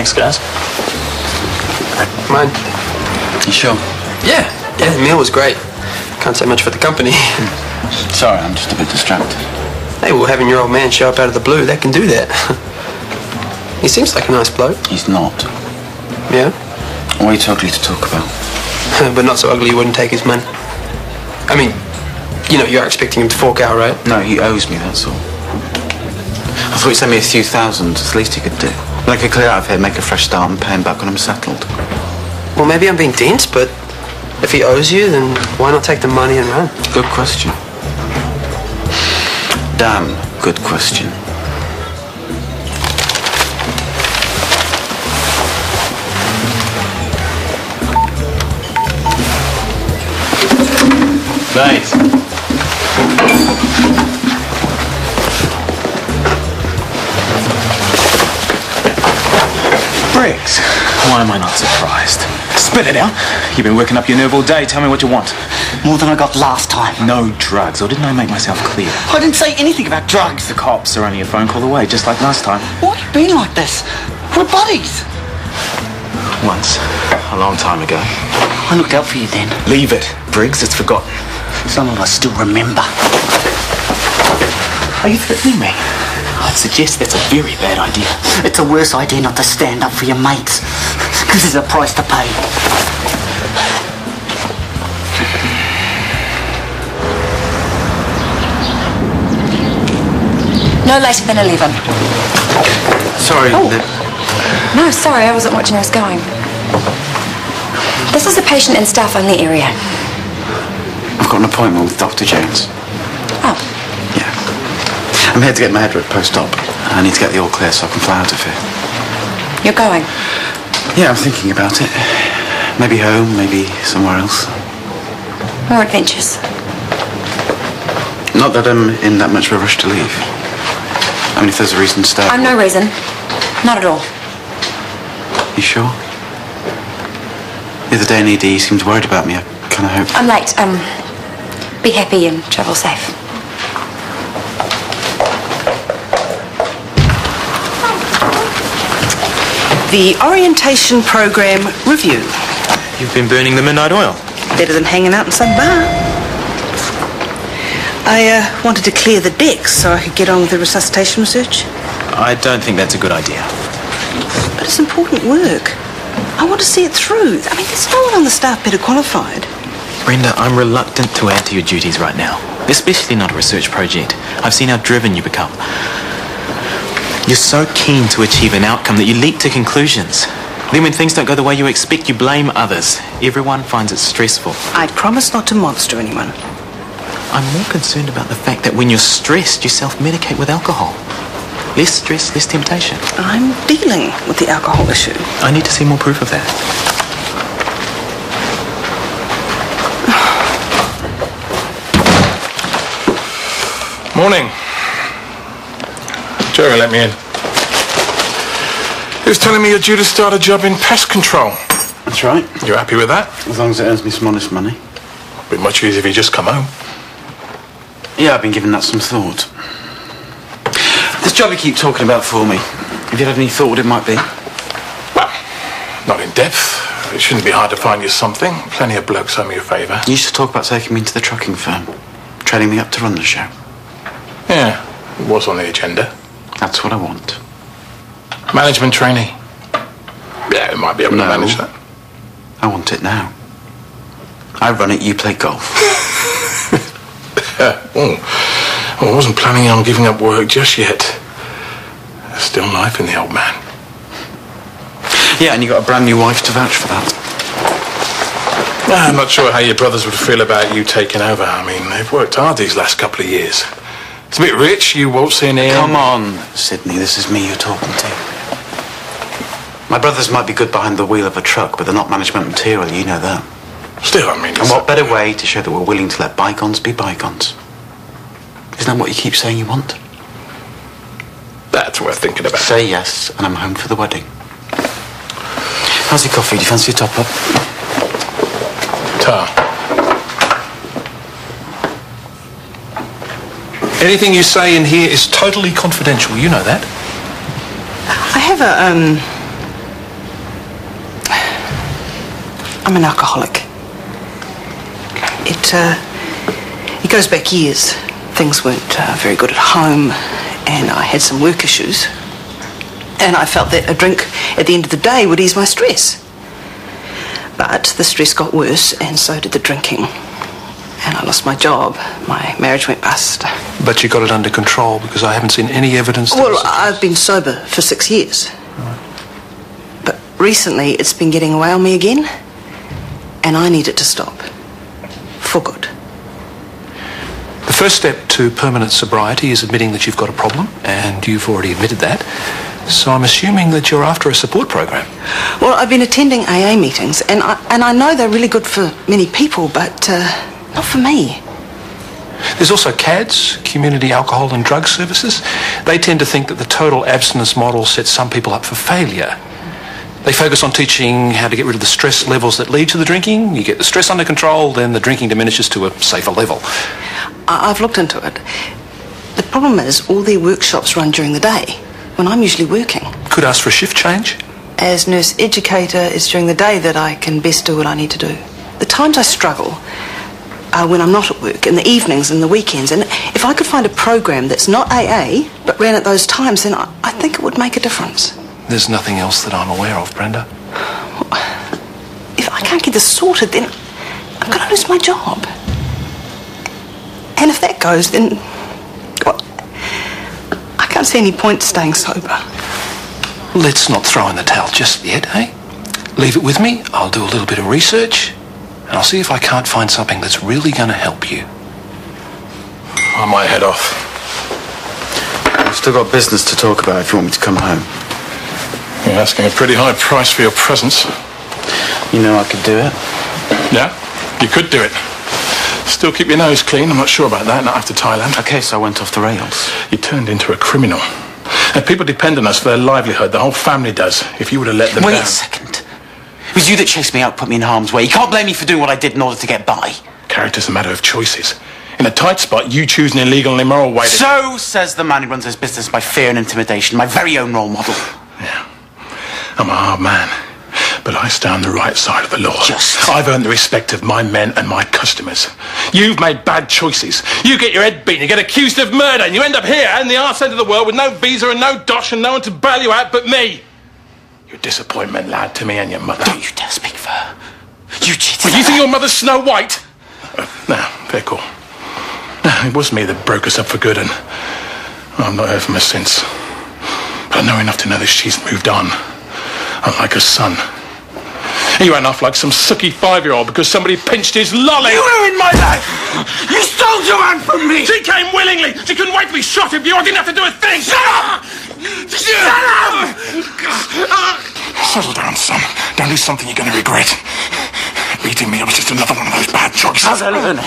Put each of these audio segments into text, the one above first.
Thanks, guys. Mine? You sure? Yeah, the meal was great. Can't say much for the company. Sorry, I'm just a bit distracted. Hey, well, having your old man show up out of the blue, that can do that. He seems like a nice bloke. He's not. Yeah? Way too ugly to talk about. But not so ugly you wouldn't take his money. I mean, you know, you're expecting him to fork out, right? No, he owes me, that's all. I thought he'd send me a few thousand. It's the least he could do. Then I could clear out of here, make a fresh start and pay him back when I'm settled. Well, maybe I'm being dense, but if he owes you, then why not take the money and run? Good question. Damn good question. Thanks. Briggs, why am I not surprised? Spit it out. You've been working up your nerve all day. Tell me what you want. More than I got last time. No drugs, or didn't I make myself clear? I didn't say anything about drugs. The cops are only a phone call away, just like last time. Why have you been like this? We're buddies. Once. A long time ago. I looked out for you then. Leave it, Briggs. It's forgotten. Someone I still remember. Are you threatening me? I'd suggest that's a very bad idea. It's a worse idea not to stand up for your mates. Because there's a price to pay. No later than 11. Sorry, No, sorry, I wasn't watching where I was going. This is a patient in staff-only area. I've got an appointment with Dr. Jones. Oh. Yeah. I'm here to get my head ripped post-op. I need to get the all clear so I can fly out of here. You're going? Yeah, I'm thinking about it. Maybe home, maybe somewhere else. More adventures? Not that I'm in that much of a rush to leave. I mean, if there's a reason to stay... I'm no reason. Not at all. You sure? The other day in ED, you seemed worried about me. I kind of hope... I'm late. Be happy and travel safe. The orientation program review. You've been burning the midnight oil. Better than hanging out in some bar. I wanted to clear the decks so I could get on with the resuscitation research. I don't think that's a good idea. But it's important work. I want to see it through. I mean, there's no one on the staff better qualified. Brenda, I'm reluctant to add to your duties right now. Especially not a research project. I've seen how driven you become. You're so keen to achieve an outcome that you leap to conclusions. Then when things don't go the way you expect, you blame others. Everyone finds it stressful. I promise not to monster anyone. I'm more concerned about the fact that when you're stressed, you self-medicate with alcohol. Less stress, less temptation. I'm dealing with the alcohol issue. I need to see more proof of that. Morning. Jerry let me in. He was telling me you're due to start a job in pest control. That's right. You happy with that? As long as it earns me some honest money. Be much easier if you just come home. Yeah, I've been giving that some thought. This job you keep talking about for me, have you had any thought what it might be? Well, not in depth. It shouldn't be hard to find you something. Plenty of blokes owe me a favour. You used to talk about taking me into the trucking firm, training me up to run the show. Yeah, it was on the agenda. That's what I want. Management trainee. Yeah, it might be able to manage that. I want it now. I run it, you play golf. Well, I wasn't planning on giving up work just yet. There's still life in the old man. Yeah, and you got a brand new wife to vouch for that. I'm not sure how your brothers would feel about you taking over. I mean, they've worked hard these last couple of years. It's a bit rich, you waltzing in. Come on, Sydney, this is me you're talking to. My brothers might be good behind the wheel of a truck, but they're not management material, you know that. Still, I mean... And what better way to show that we're willing to let bygones be bygones? Isn't that what you keep saying you want? That's worth thinking about. Say yes, and I'm home for the wedding. How's your coffee? Do you fancy a top-up? Tar. Anything you say in here is totally confidential. You know that. I have I'm an alcoholic. It goes back years. Things weren't very good at home, and I had some work issues. And I felt that a drink at the end of the day would ease my stress. But the stress got worse, and so did the drinking. And I lost my job. My marriage went bust. But you got it under control, because I haven't seen any evidence... Well, I've been sober for 6 years. Right. But recently it's been getting away on me again, and I need it to stop. For good. The first step to permanent sobriety is admitting that you've got a problem, and you've already admitted that. So I'm assuming that you're after a support program. Well, I've been attending AA meetings, and I know they're really good for many people, but not for me. There's also CADS, Community Alcohol and Drug Services. They tend to think that the total abstinence model sets some people up for failure. They focus on teaching how to get rid of the stress levels that lead to the drinking. You get the stress under control, then the drinking diminishes to a safer level. I've looked into it. The problem is all their workshops run during the day, when I'm usually working. Could ask for a shift change. As nurse educator, it's during the day that I can best do what I need to do. The times I struggle are when I'm not at work, in the evenings and the weekends. And if I could find a program that's not AA, but ran at those times, then I think it would make a difference. There's nothing else that I'm aware of, Brenda. If I can't get this sorted, then I'm going to lose my job. And if that goes, then... well, I can't see any point staying sober. Let's not throw in the towel just yet, eh? Leave it with me. I'll do a little bit of research, and I'll see if I can't find something that's really going to help you. I might head off. I've still got business to talk about if you want me to come home. You're asking a pretty high price for your presence. You know I could do it. Yeah, you could do it. Still keep your nose clean. I'm not sure about that, not after Thailand. Okay, so I went off the rails. You turned into a criminal. And people depend on us for their livelihood. The whole family does. If you would have let them Wait down... a second. It was you that chased me out, put me in harm's way. You can't blame me for doing what I did in order to get by. Character's a matter of choices. In a tight spot, you choose an illegal and immoral way to... So says the man who runs his business by fear and intimidation, my very own role model. Yeah. I'm a hard man, but I stay on the right side of the law. Just... I've earned the respect of my men and my customers. You've made bad choices. You get your head beaten, you get accused of murder, and you end up here in the arse end of the world with no visa and no dosh and no one to bail you out but me. You're a disappointment, lad, to me and your mother. Don't you dare speak for her. You cheated. Well, you think your mother's Snow White? No, fair call. No, it was me that broke us up for good, and I've not heard from her since. But I know enough to know that she's moved on. Unlike her son. He ran off like some sucky 5-year-old because somebody pinched his lolly. You ruined my life! You stole Joanne from me! She came willingly! She couldn't wait to be shot of you! I didn't have to do a thing! Shut up! Shut up! Settle down, son. Don't do something you're going to regret. Beating me up was just another one of those bad choices. How's that learning?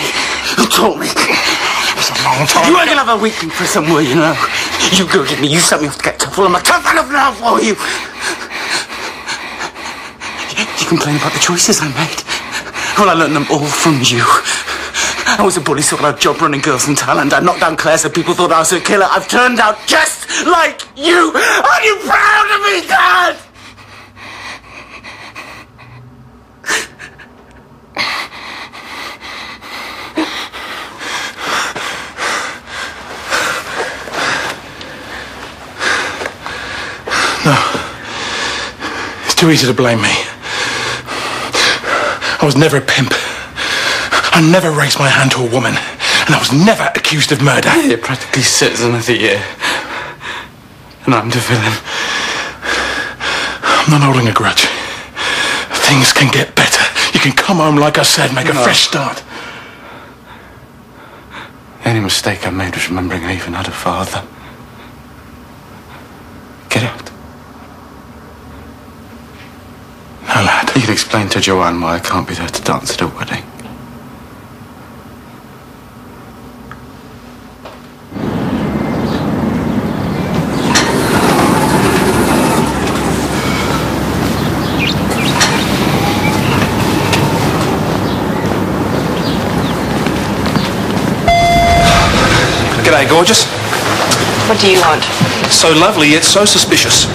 Who taught me? It was a long time You ago. ain't gonna have a week in prison, will you know? You goaded me, you set me off to get tough. Well, I'm tough enough now for you. You complain about the choices I made. Well, I learned them all from you. I was a bully, so I had a job running girls in Thailand. I knocked down Claire so people thought I was a killer. I've turned out just like you. Are you proud of me, Dad? No. It's too easy to blame me. I was never a pimp. I never raised my hand to a woman. And I was never accused of murder. You're practically citizen of the year. And I'm the villain. I'm not holding a grudge. Things can get better. You can come home, like I said, make a fresh start. The only mistake I made was remembering I even had a father. Get out. No, lad. You can explain to Joanne why I can't be there to dance at her wedding. G'day, gorgeous. What do you want? So lovely, yet so suspicious.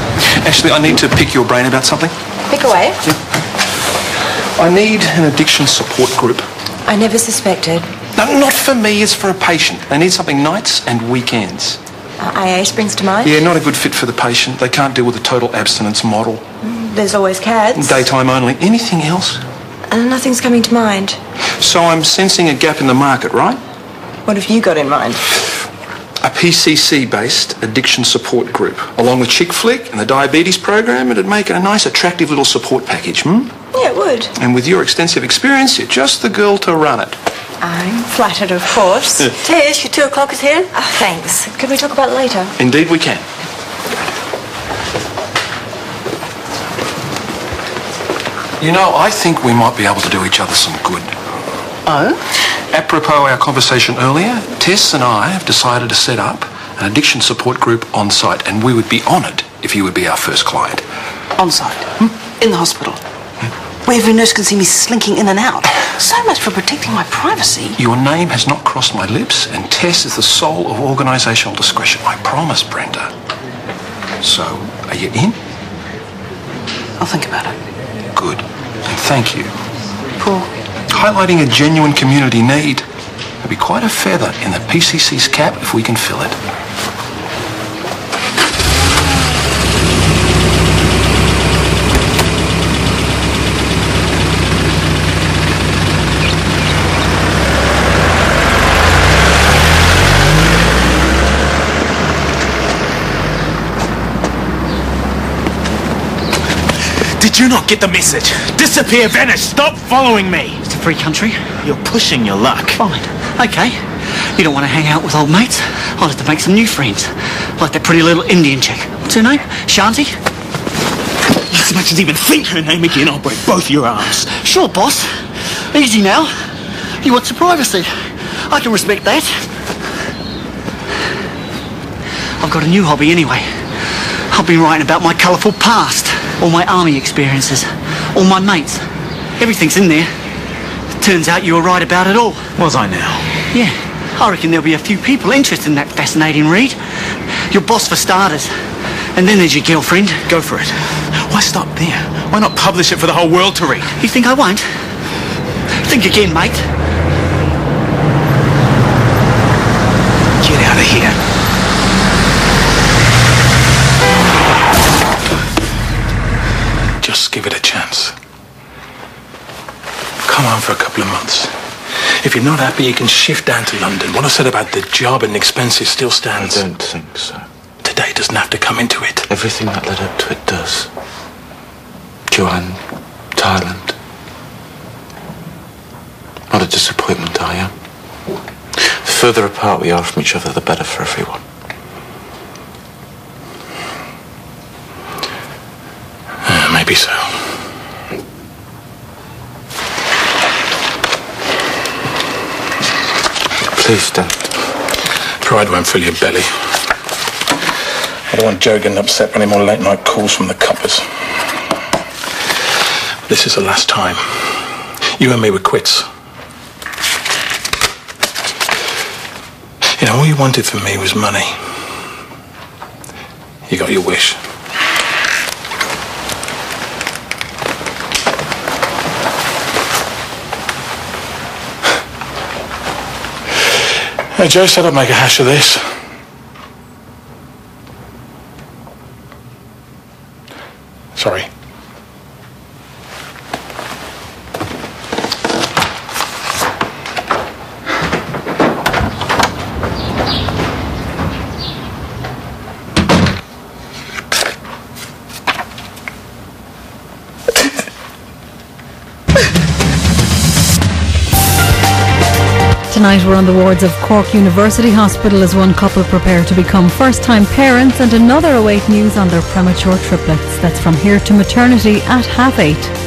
Actually, I need to pick your brain about something. Pick away. I need an addiction support group. I never suspected. No, not for me, it's for a patient. They need something nights and weekends. AA springs to mind? Yeah, not a good fit for the patient. They can't deal with the total abstinence model. There's always cats. Daytime only. Anything else? Nothing's coming to mind. So I'm sensing a gap in the market, right? What have you got in mind? A PCC-based addiction support group. Along with Chick Flick and the diabetes program, it'd make it a nice, attractive little support package, Yeah, it would. And with your extensive experience, you're just the girl to run it. I'm flattered, of course. Tess, your 2 o'clock is here? Thanks. Could we talk about it later? Indeed we can. You know, I think we might be able to do each other some good. Oh? Apropos our conversation earlier, Tess and I have decided to set up an addiction support group on site, and we would be honoured if you would be our first client. On site? In the hospital? Where every nurse can see me slinking in and out. So much for protecting my privacy. Your name has not crossed my lips, and Tess is the soul of organisational discretion. I promise, Brenda. So, are you in? I'll think about it. Good. And thank you. Paul? Highlighting a genuine community need. There'll be quite a feather in the PCC's cap if we can fill it. Did you not get the message? Disappear, vanish, stop following me! It's a free country. You're pushing your luck. Fine. Okay. You don't want to hang out with old mates? I'll have to make some new friends. Like that pretty little Indian chick. What's her name? Shanti? As much as even think her name again, I'll break both your arms. Sure, boss. Easy now. You want some privacy. I can respect that. I've got a new hobby anyway. I've been writing about my colourful past. All my army experiences. All my mates. Everything's in there. Turns out you were right about it all. Was I now? Yeah. I reckon there'll be a few people interested in that fascinating read. Your boss for starters. And then there's your girlfriend. Go for it. Why stop there? Why not publish it for the whole world to read? You think I won't? Think again, mate. Get out of here. Just give it a chance. Come on for a couple of months. If you're not happy, you can shift down to London. What I said about the job and expenses still stands. I don't think so. Today doesn't have to come into it. Everything that led up to it does. Joanne, Thailand. Not a disappointment, are you? The further apart we are from each other, the better for everyone. Maybe so. Please don't. Pride won't fill your belly. I don't want Joe getting upset for any more late night calls from the coppers. This is the last time. You and me were quits. You know, all you wanted from me was money. You got your wish. Hey, Joe said I'd make a hash of this. Sorry. Tonight we're on the wards of Cork University Hospital as one couple prepare to become first-time parents and another await news on their premature triplets. That's from Here to Maternity at 8:30.